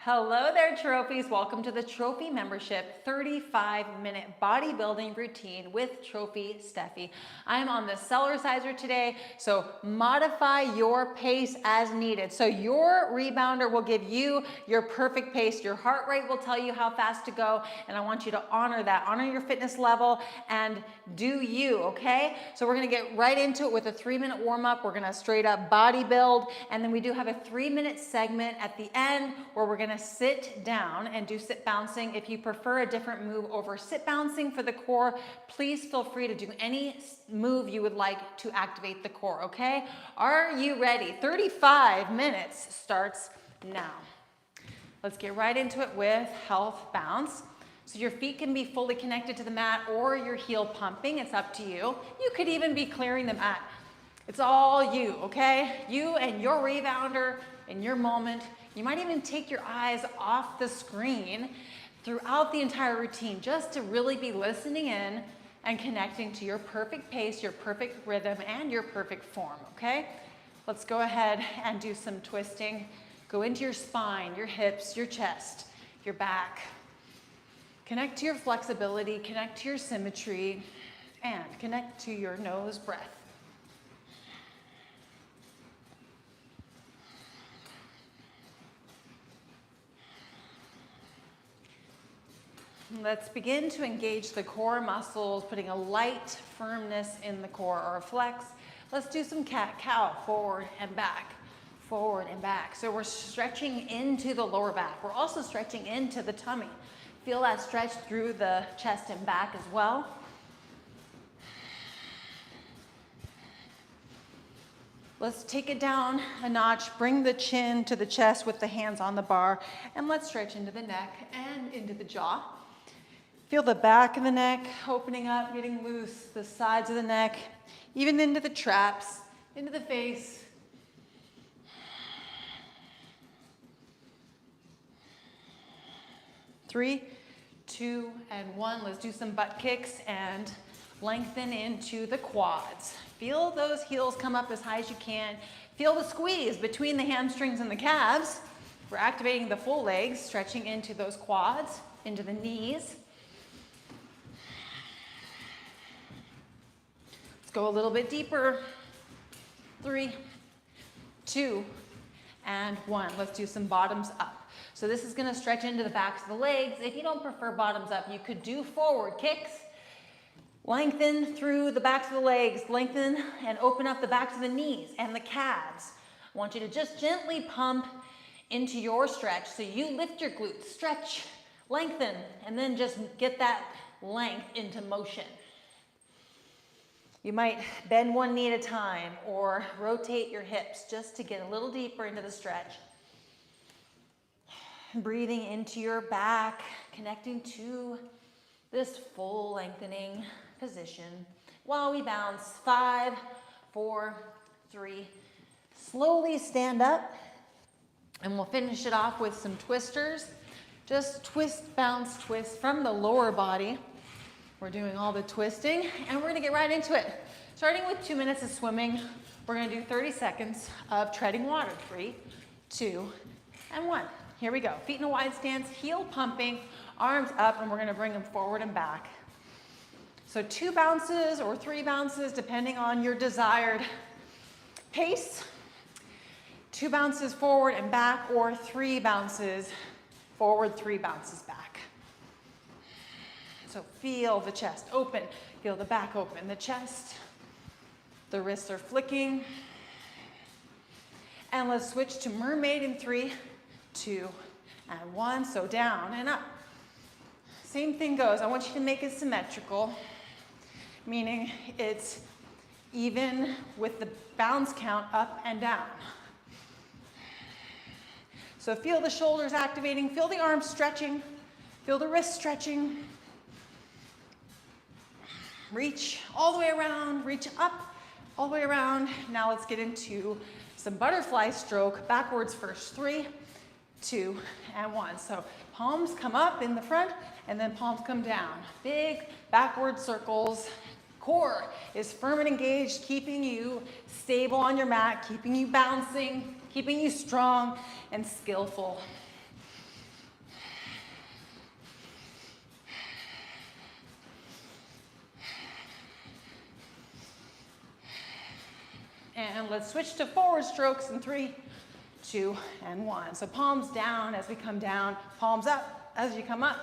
Hello there, trophies. Welcome to the Trophy Membership 35-minute bodybuilding routine with Trophy Steffi. I'm on the Cellerciser today, so modify your pace as needed. So your rebounder will give you your perfect pace. Your heart rate will tell you how fast to go, and I want you to honor that. Honor your fitness level and do you, okay? So we're gonna get right into it with a 3-minute warm-up. We're gonna straight up body build, and then we do have a 3-minute segment at the end where we're gonna sit down and do sit bouncing. If you prefer a different move over sit bouncing for the core, please feel free to do any move you would like to activate the core, okay? Are you ready? 35 minutes starts now. Let's get right into it with health bounce. So your feet can be fully connected to the mat or your heel pumping, it's up to you. You could even be clearing the mat. It's all you, okay? You and your rebounder in your moment. You might even take your eyes off the screen throughout the entire routine just to really be listening in and connecting to your perfect pace, your perfect rhythm, and your perfect form, okay? Let's go ahead and do some twisting. Go into your spine, your hips, your chest, your back. Connect to your flexibility, connect to your symmetry, and connect to your nose breath. Let's begin to engage the core muscles, putting a light firmness in the core or a flex. Let's do some cat-cow, forward and back, forward and back. So we're stretching into the lower back. We're also stretching into the tummy. Feel that stretch through the chest and back as well. Let's take it down a notch, bring the chin to the chest with the hands on the bar, and let's stretch into the neck and into the jaw. Feel the back of the neck opening up, getting loose, the sides of the neck, even into the traps, into the face. Three, 2, and 1. Let's do some butt kicks and lengthen into the quads. Feel those heels come up as high as you can. Feel the squeeze between the hamstrings and the calves. We're activating the full legs, stretching into those quads, into the knees. Let's go a little bit deeper. 3, 2, and 1. Let's do some bottoms up. So this is gonna stretch into the backs of the legs. If you don't prefer bottoms up, you could do forward kicks. Lengthen through the backs of the legs, lengthen and open up the backs of the knees and the calves. I want you to just gently pump into your stretch. So you lift your glutes, stretch, lengthen, and then just get that length into motion. You might bend one knee at a time or rotate your hips just to get a little deeper into the stretch. Breathing into your back, connecting to this full lengthening position while we bounce. 5, 4, 3. Slowly stand up, and we'll finish it off with some twisters. Just twist, bounce, twist from the lower body. We're doing all the twisting, and we're gonna get right into it. Starting with 2 minutes of swimming, we're gonna do 30 seconds of treading water. 3, 2, and 1. Here we go. Feet in a wide stance, heel pumping, arms up, and we're gonna bring them forward and back. So 2 bounces or 3 bounces, depending on your desired pace. 2 bounces forward and back, or 3 bounces forward, 3 bounces back. So feel the chest open, feel the back open, the chest. The wrists are flicking. And let's switch to mermaid in 3, 2, and 1. So down and up. Same thing goes. I want you to make it symmetrical, meaning it's even with the bounce count up and down. So feel the shoulders activating, feel the arms stretching, feel the wrists stretching. Reach all the way around, reach up, all the way around. Now let's get into some butterfly stroke, backwards first. 3, 2, and 1. So palms come up in the front, and then palms come down. Big backward circles. Core is firm and engaged, keeping you stable on your mat, keeping you bouncing, keeping you strong and skillful. And let's switch to forward strokes in 3, 2, and 1. So palms down as we come down, palms up as you come up.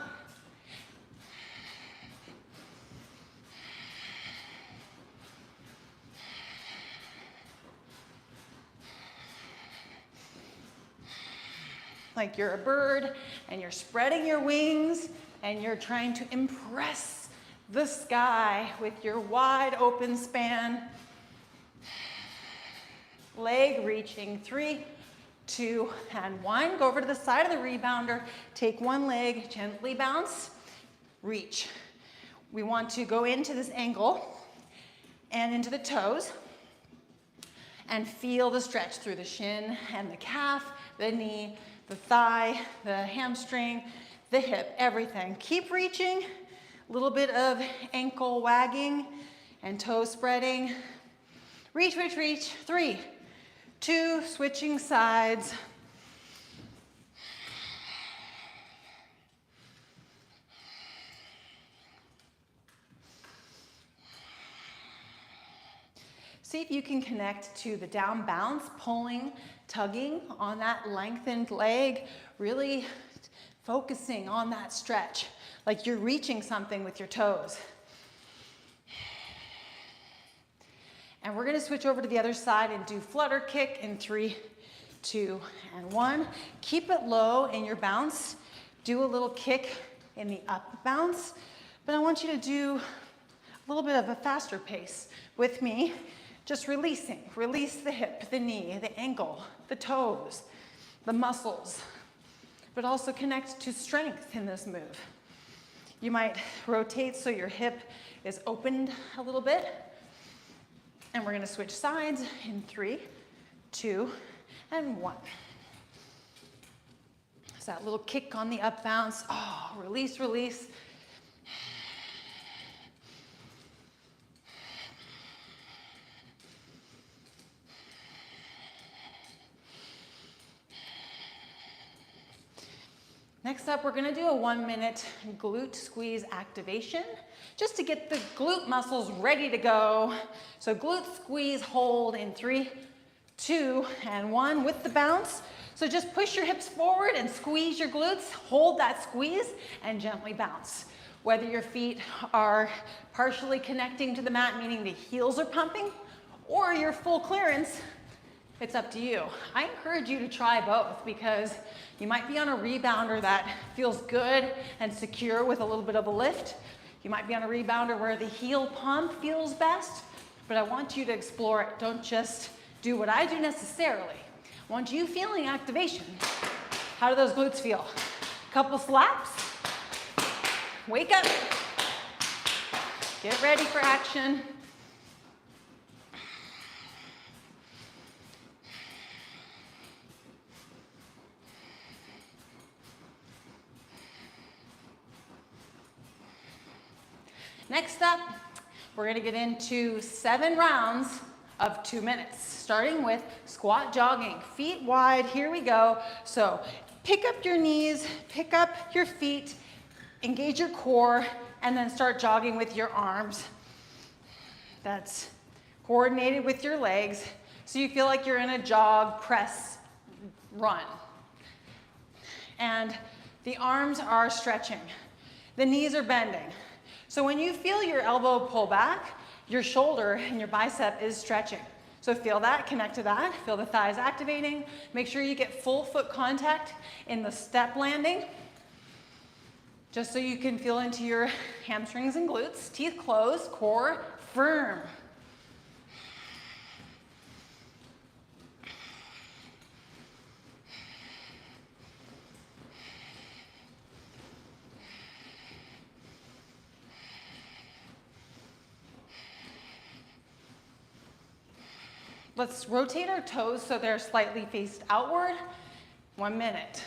Like you're a bird and you're spreading your wings and you're trying to impress the sky with your wide open span. Leg reaching, 3, 2, and 1. Go over to the side of the rebounder. Take one leg, gently bounce, reach. We want to go into this ankle and into the toes and feel the stretch through the shin and the calf, the knee, the thigh, the hamstring, the hip, everything. Keep reaching, a little bit of ankle wagging and toe spreading. Reach, reach, reach. 3, 2, switching sides. See if you can connect to the down bounce, pulling, tugging on that lengthened leg, really focusing on that stretch, like you're reaching something with your toes. And we're gonna switch over to the other side and do flutter kick in 3, 2, and 1. Keep it low in your bounce. Do a little kick in the up bounce, but I want you to do a little bit of a faster pace with me. Just releasing. Release the hip, the knee, the ankle, the toes, the muscles, but also connect to strength in this move. You might rotate so your hip is opened a little bit. And we're gonna switch sides in 3, 2, and 1. So that little kick on the up bounce. Oh, release, release. Next up, we're gonna do a 1-minute glute squeeze activation, just to get the glute muscles ready to go. So glute squeeze, hold in 3, 2, and 1 with the bounce. So just push your hips forward and squeeze your glutes, hold that squeeze, and gently bounce. Whether your feet are partially connecting to the mat, meaning the heels are pumping, or your full clearance, it's up to you. I encourage you to try both because you might be on a rebounder that feels good and secure with a little bit of a lift. You might be on a rebounder where the heel pump feels best, but I want you to explore it. Don't just do what I do necessarily. I want you feeling activation. How do those glutes feel? Couple slaps. Wake up. Get ready for action. Next up, we're gonna get into 7 rounds of 2 minutes, starting with squat jogging, feet wide, here we go. So pick up your knees, pick up your feet, engage your core, and then start jogging with your arms. That's coordinated with your legs, so you feel like you're in a jog, press, run. And the arms are stretching. The knees are bending. So when you feel your elbow pull back, your shoulder and your bicep is stretching. So feel that, connect to that, feel the thighs activating. Make sure you get full foot contact in the step landing, just so you can feel into your hamstrings and glutes. Teeth closed, core firm. Let's rotate our toes so they're slightly faced outward. 1 minute.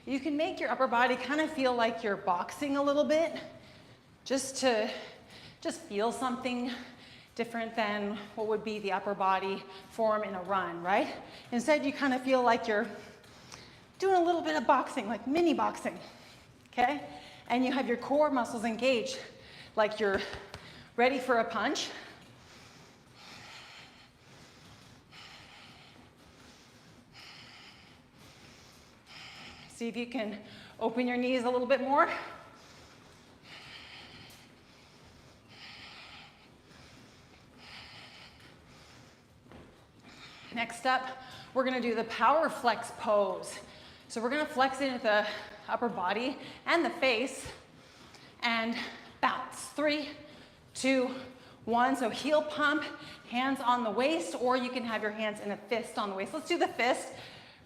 You can make your upper body kind of feel like you're boxing a little bit, just to feel something different than what would be the upper body form in a run, right? Instead, you kind of feel like you're doing a little bit of boxing, like mini boxing, okay? and you have your core muscles engaged, like you're ready for a punch. See if you can open your knees a little bit more. Next up, we're gonna do the power flex pose. So we're gonna flex into the upper body and the face and bounce. 3, 2, 1. So heel pump, hands on the waist, or you can have your hands in a fist on the waist. Let's do the fist.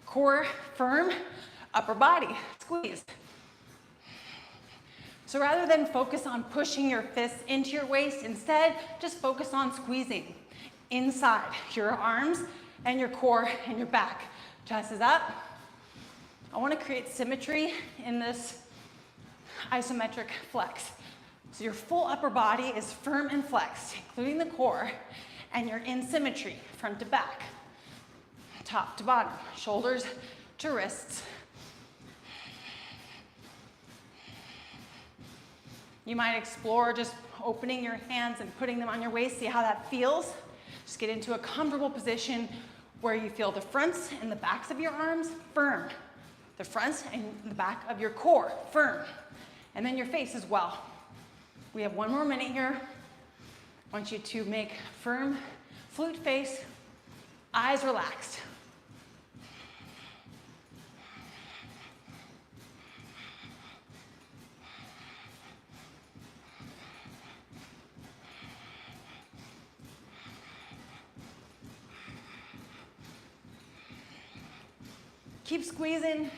Core firm, upper body squeeze. So rather than focus on pushing your fists into your waist, instead just focus on squeezing inside your arms and your core and your back. Chest is up. I want to create symmetry in this isometric flex. So your full upper body is firm and flexed, including the core, and you're in symmetry, front to back, top to bottom, shoulders to wrists. You might explore just opening your hands and putting them on your waist, see how that feels. Just get into a comfortable position where you feel the fronts and the backs of your arms firm. The fronts and the back of your core firm. And then your face as well. We have 1 more minute here. I want you to make firm flute face, eyes relaxed. Keep squeezing,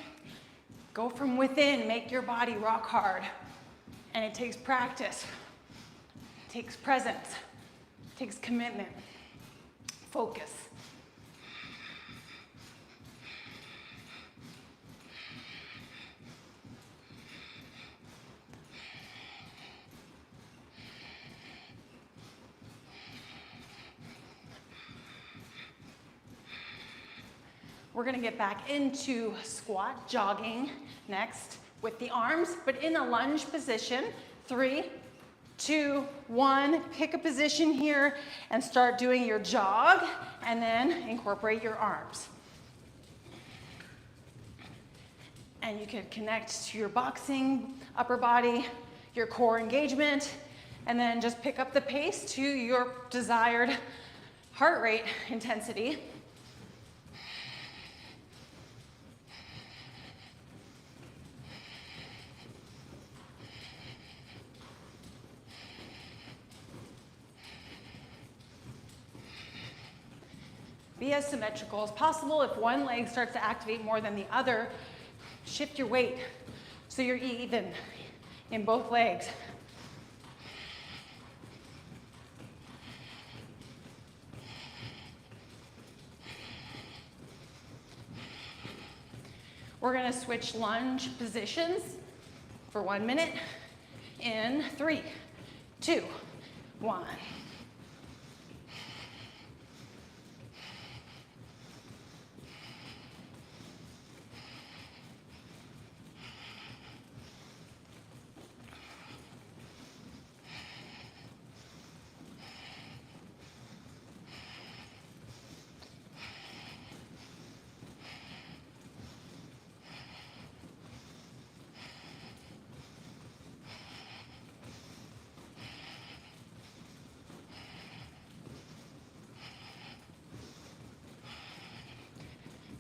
go from within, make your body rock hard. And it takes practice, it takes presence, it takes commitment, focus. We're gonna get back into squat jogging next with the arms, but in a lunge position. 3, 2, 1. Pick a position here and start doing your jog, and then incorporate your arms. And you can connect to your boxing upper body, your core engagement, and then just pick up the pace to your desired heart rate intensity. Be as symmetrical as possible. If one leg starts to activate more than the other, shift your weight so you're even in both legs. We're going to switch lunge positions for 1 minute in 3, 2, 1.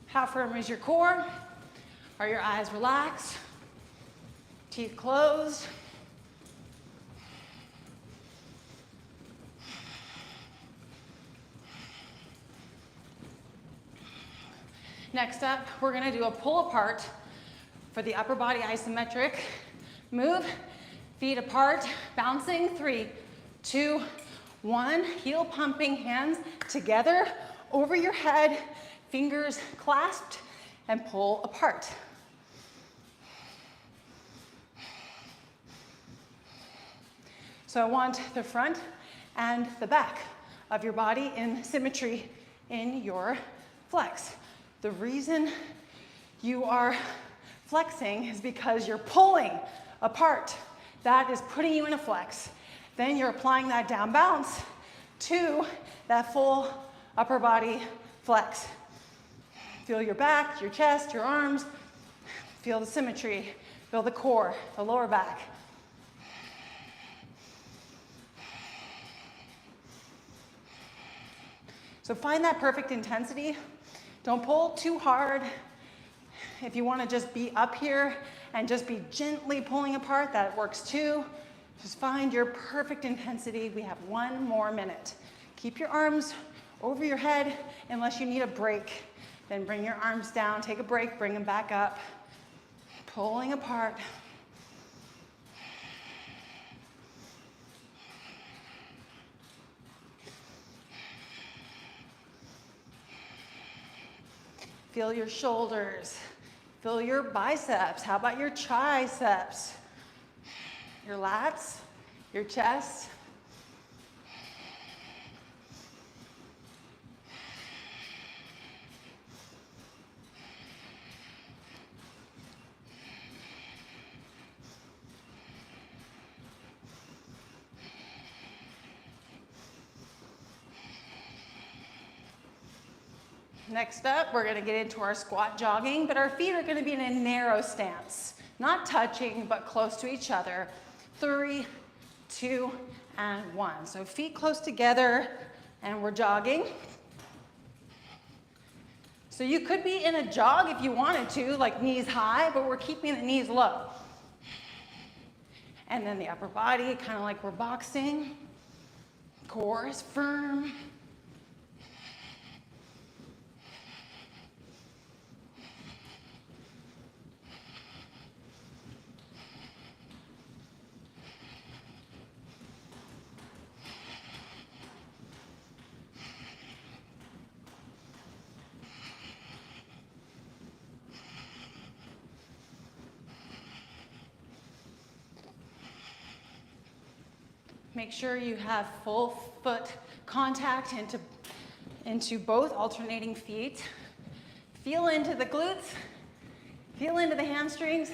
How firm is your core? Are your eyes relaxed? Teeth closed? Next up, we're gonna do a pull apart for the upper body isometric. Move, feet apart, bouncing. 3, 2, 1. Heel pumping, hands together over your head. Fingers clasped and pull apart. So I want the front and the back of your body in symmetry in your flex. The reason you are flexing is because you're pulling apart. That is putting you in a flex. Then you're applying that down bounce to that full upper body flex. Feel your back, your chest, your arms. Feel the symmetry. Feel the core, the lower back. So find that perfect intensity. Don't pull too hard. If you want to just be up here and just be gently pulling apart, that works too. Just find your perfect intensity. We have 1 more minute. Keep your arms over your head unless you need a break. Then bring your arms down, take a break, bring them back up. Pulling apart. Feel your shoulders. Feel your biceps. How about your triceps? Your lats, your chest. Next up, we're going to get into our squat jogging, but our feet are going to be in a narrow stance, not touching, but close to each other. 3, 2, and 1. So feet close together, and we're jogging. So you could be in a jog if you wanted to, like knees high, but we're keeping the knees low. And then the upper body, kind of like we're boxing. Core is firm. Make sure you have full foot contact into both alternating feet. Feel into the glutes. Feel into the hamstrings.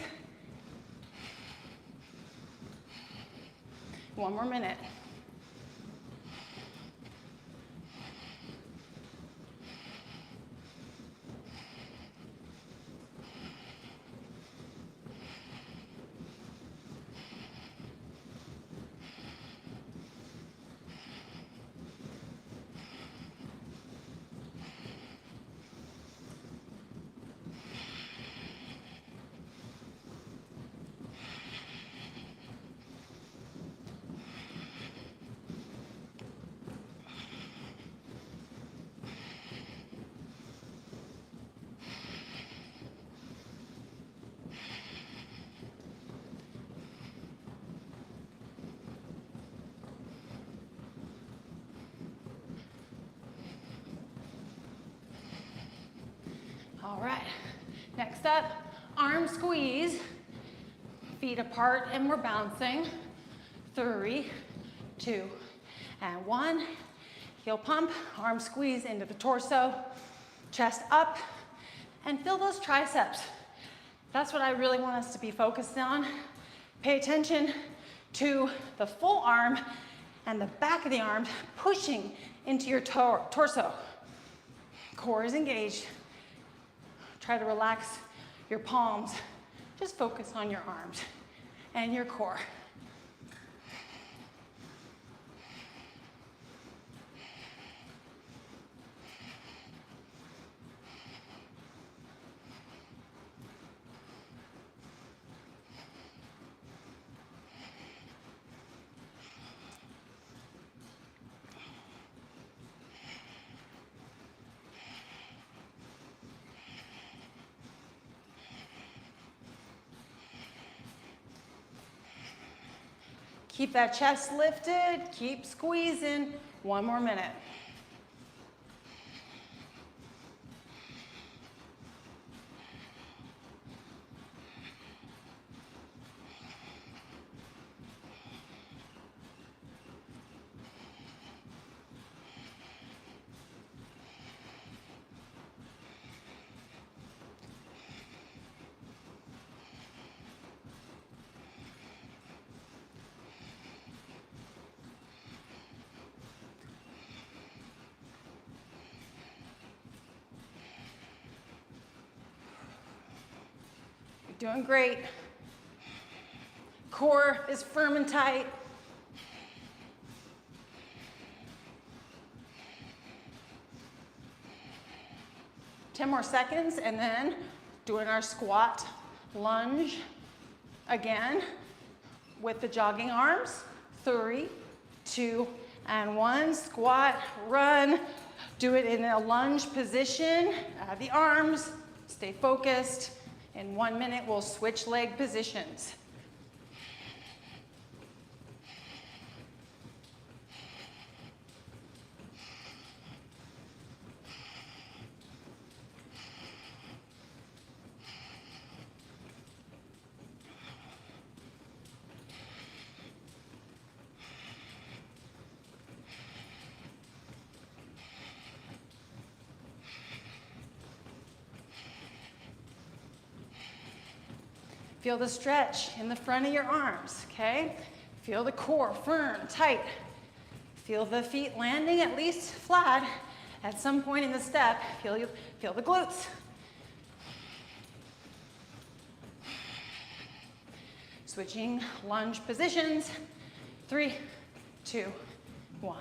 1 more minute. All right, next up, arm squeeze, feet apart and we're bouncing. 3, 2, and 1. Heel pump, arm squeeze into the torso, chest up, and feel those triceps. That's what I really want us to be focused on. Pay attention to the full arm and the back of the arm pushing into your torso. Core is engaged. Try to relax your palms. Just focus on your arms and your core. Keep that chest lifted, keep squeezing. 1 more minute. Doing great. Core is firm and tight. Ten more seconds, and then doing our squat lunge again with the jogging arms. 3, 2, and 1. Squat, run. Do it in a lunge position. Add the arms. Stay focused. In 1 minute, we'll switch leg positions. Feel the stretch in the front of your arms, okay? Feel the core firm, tight. Feel the feet landing at least flat at some point in the step. Feel the glutes. Switching lunge positions. 3, 2, 1.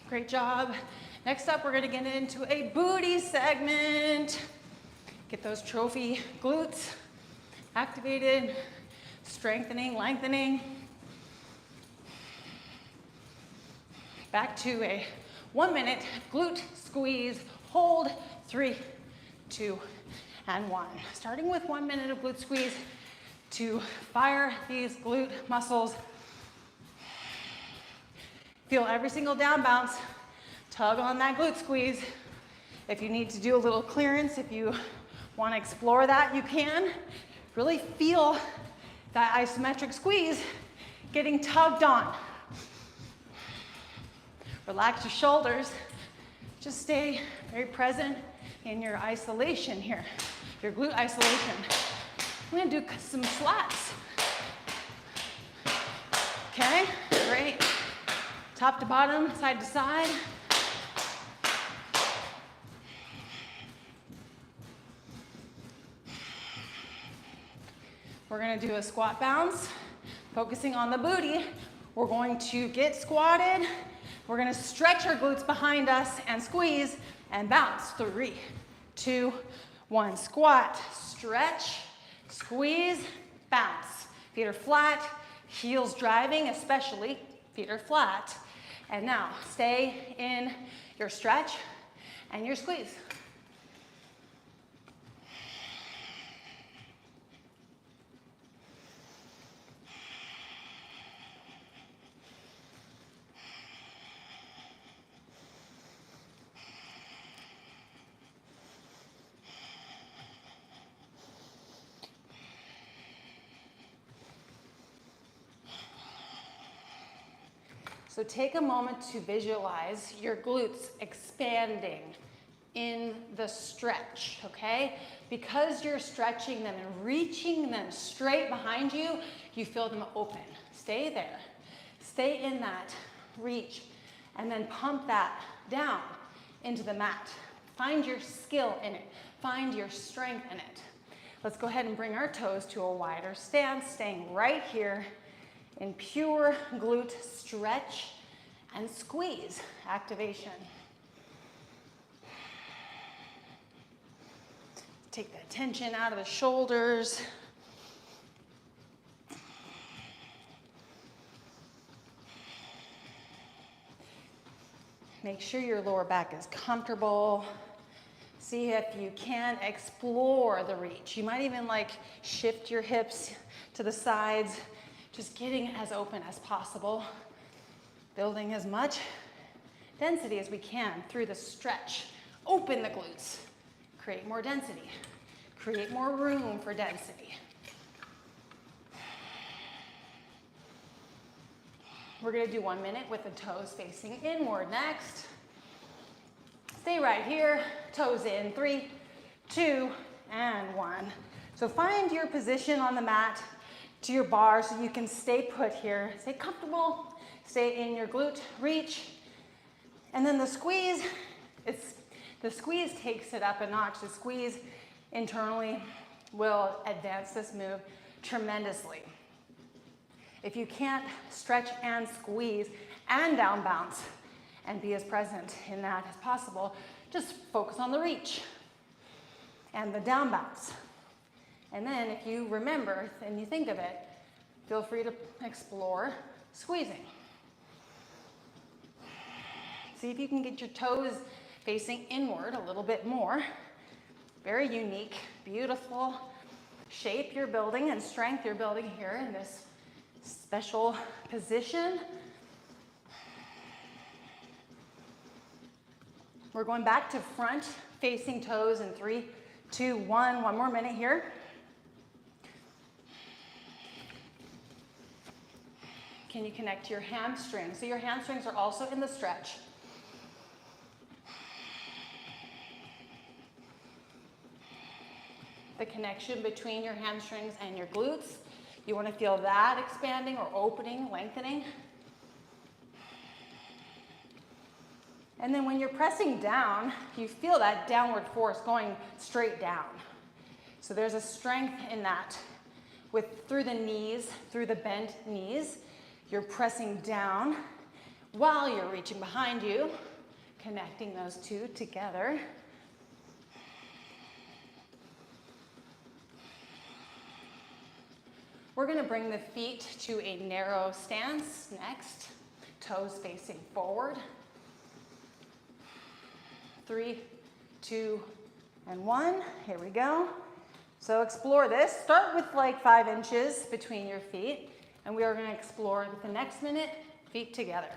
Great job. Next up, we're gonna get into a booty segment. Get those trophy glutes activated, strengthening, lengthening. Back to a 1 minute glute squeeze, hold, 3, 2, and 1. Starting with 1 minute of glute squeeze to fire these glute muscles. Feel every single down bounce. Tug on that glute squeeze. If you need to do a little clearance, if you want to explore that, you can. Really feel that isometric squeeze getting tugged on. Relax your shoulders. Just stay very present in your isolation here, your glute isolation. We're gonna do some slats. Okay, great. Top to bottom, side to side. We're gonna do a squat bounce, focusing on the booty. We're going to get squatted. We're gonna stretch our glutes behind us and squeeze and bounce. 3, 2, 1. Squat, stretch, squeeze, bounce. Feet are flat, heels driving, especially feet are flat. And now, stay in your stretch and your squeeze. So take a moment to visualize your glutes expanding in the stretch, okay? Because you're stretching them and reaching them straight behind you, you feel them open. Stay there. Stay in that reach, and then pump that down into the mat. Find your skill in it. Find your strength in it. Let's go ahead and bring our toes to a wider stance, staying right here in pure glute stretch and squeeze activation. Take the tension out of the shoulders. Make sure your lower back is comfortable. See if you can explore the reach. You might even shift your hips to the sides, just getting as open as possible. Building as much density as we can through the stretch. Open the glutes. Create more density. Create more room for density. We're going to do 1 minute with the toes facing inward next. Stay right here. Toes in. 3, 2, and 1. So find your position on the mat to your bar so you can stay put here. Stay comfortable. Stay in your glute reach. And then the squeeze, the squeeze takes it up a notch. The squeeze internally will advance this move tremendously. If you can't stretch and squeeze and down bounce and be as present in that as possible, just focus on the reach and the down bounce. And then if you remember and you think of it, feel free to explore squeezing. See if you can get your toes facing inward a little bit more. Very unique, beautiful shape you're building and strength you're building here in this special position. We're going back to front facing toes in 3, 2, 1. 1 more minute here. Can you connect to your hamstrings? So your hamstrings are also in the stretch. The connection between your hamstrings and your glutes. You want to feel that expanding or opening, lengthening. And then when you're pressing down, you feel that downward force going straight down. So there's a strength in that. Through the knees, through the bent knees, you're pressing down while you're reaching behind you, connecting those two together. We're going to bring the feet to a narrow stance next. Toes facing forward. 3, 2, and 1. Here we go. So explore this. Start with like 5 inches between your feet. And we are going to explore with the next minute, feet together.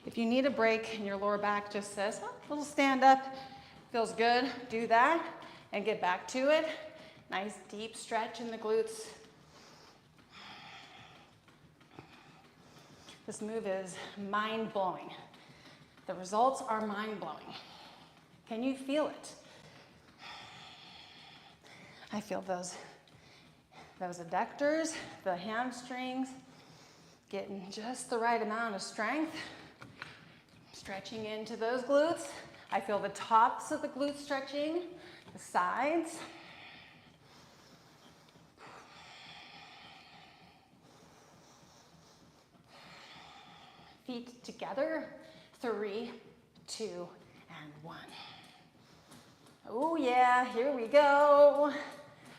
If you need a break and your lower back just says, oh, a little stand up, feels good, do that and get back to it. Nice deep stretch in the glutes. This move is mind-blowing. The results are mind-blowing. Can you feel it? I feel those adductors, the hamstrings, getting just the right amount of strength. Stretching into those glutes. I feel the tops of the glutes stretching, the sides. Feet together, 3, 2, and 1. Oh yeah, here we go.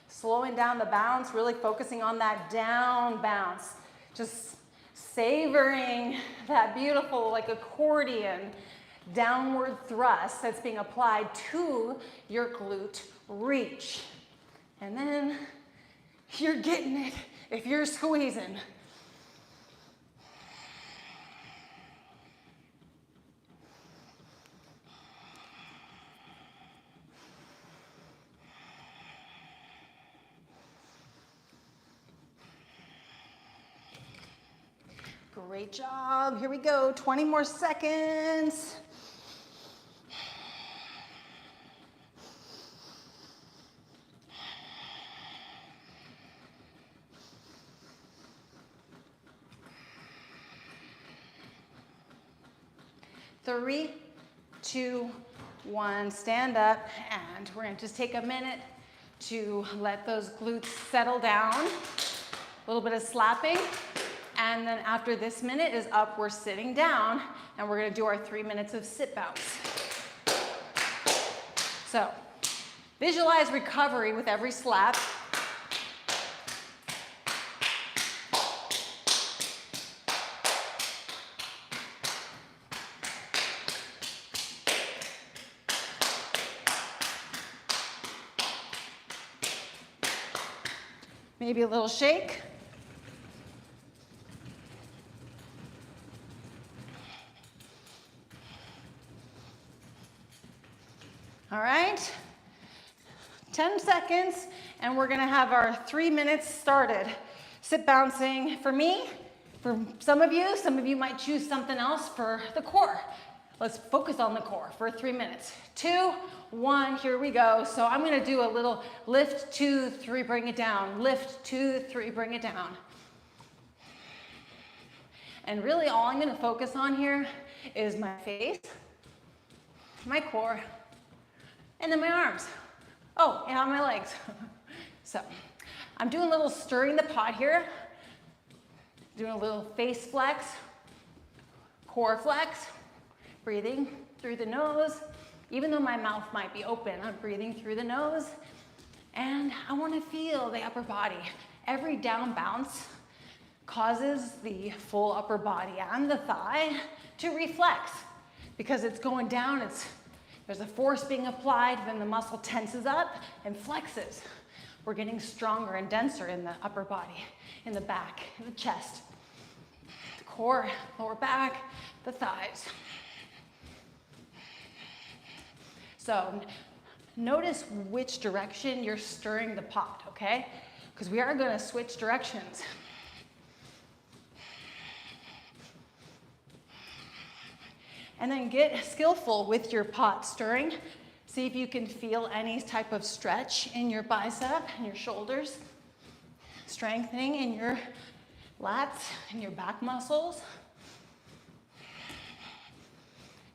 Slowing down the bounce, really focusing on that down bounce. Just savoring that beautiful, like accordion, downward thrust that's being applied to your glute reach. And then you're getting it if you're squeezing. Great job. Here we go. 20 more seconds. Three, 2, 1. Stand up, and we're going to just take a minute to let those glutes settle down. A little bit of slapping. And then after this minute is up, we're sitting down, and we're going to do our 3 minutes of sit bounce. So visualize recovery with every slap. Maybe a little shake. All right, 10 seconds, and we're gonna have our 3 minutes started. Sit bouncing. For me, for some of you might choose something else for the core. Let's focus on the core for 3 minutes. 2, 1, here we go. So I'm gonna do a little lift, 2, 3, bring it down. Lift, 2, 3, bring it down. And really all I'm gonna focus on here is my face, my core, and then my arms. Oh, and on my legs. So I'm doing a little stirring the pot here. Doing a little face flex, core flex, breathing through the nose. Even though my mouth might be open, I'm breathing through the nose. And I want to feel the upper body. Every down bounce causes the full upper body and the thigh to reflex. Because it's going down, there's a force being applied, then the muscle tenses up and flexes. We're getting stronger and denser in the upper body, in the back, in the chest, the core, lower back, the thighs. So notice which direction you're stirring the pot, okay? Because we are going to switch directions. And then get skillful with your pot stirring. See if you can feel any type of stretch in your bicep and your shoulders. Strengthening in your lats and your back muscles.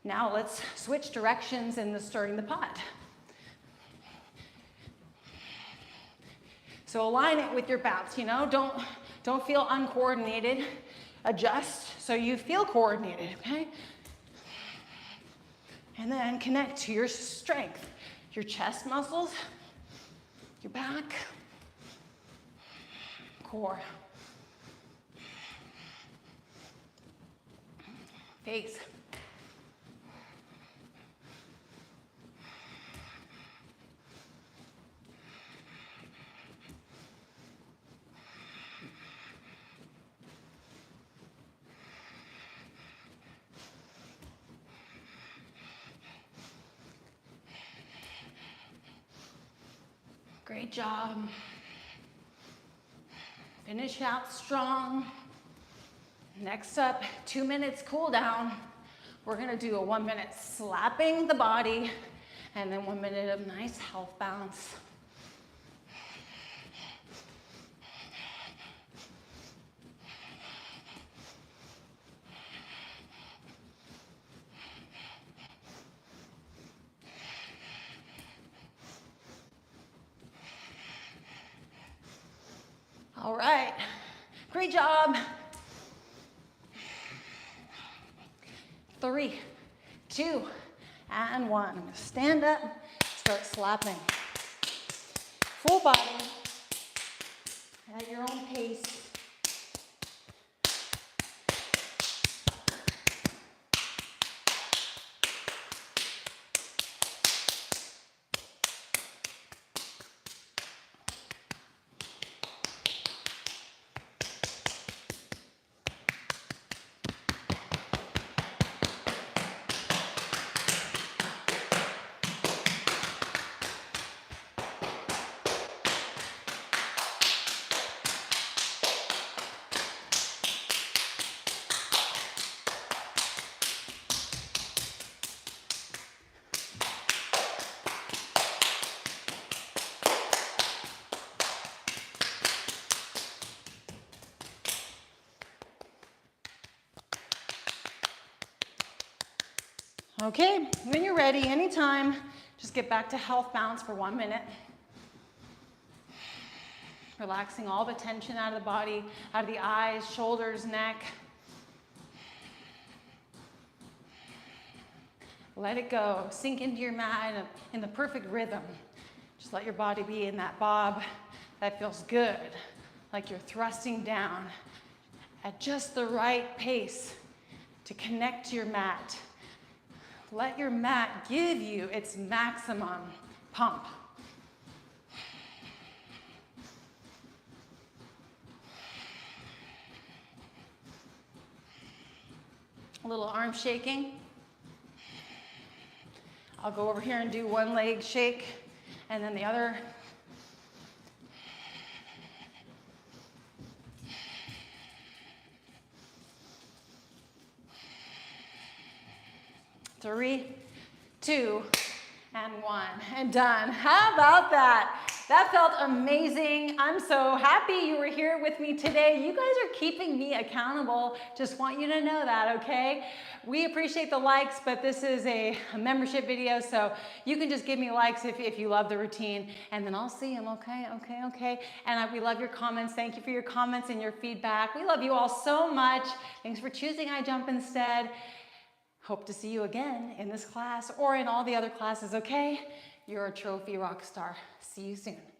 Now let's switch directions in the stirring the pot. So align it with your bounce, you know, don't feel uncoordinated. Adjust so you feel coordinated, okay? And then connect to your strength, your chest muscles, your back, core, face. Great job. Finish out strong. Next up, 2 minutes cool down. We're gonna do a 1 minute slapping the body and then 1 minute of nice health bounce. All right, great job. 3, 2, and 1. I'm gonna stand up, start slapping. Full body, at your own pace. Okay, when you're ready, anytime, just get back to health bounce for 1 minute. Relaxing all the tension out of the body, out of the eyes, shoulders, neck. Let it go. Sink into your mat in the perfect rhythm. Just let your body be in that bob. That feels good, like you're thrusting down at just the right pace to connect to your mat. Let your mat give you its maximum pump. A little arm shaking. I'll go over here and do one leg shake and then the other. 3, 2, and 1, and done. How about that? That felt amazing. I'm so happy you were here with me today. You guys are keeping me accountable. Just want you to know that, okay? We appreciate the likes, but this is a membership video, so you can just give me likes if you love the routine, and then I'll see them, okay? And we love your comments. Thank you for your comments and your feedback. We love you all so much. Thanks for choosing I Jump Instead. Hope to see you again in this class or in all the other classes, okay? You're a trophy rock star. See you soon.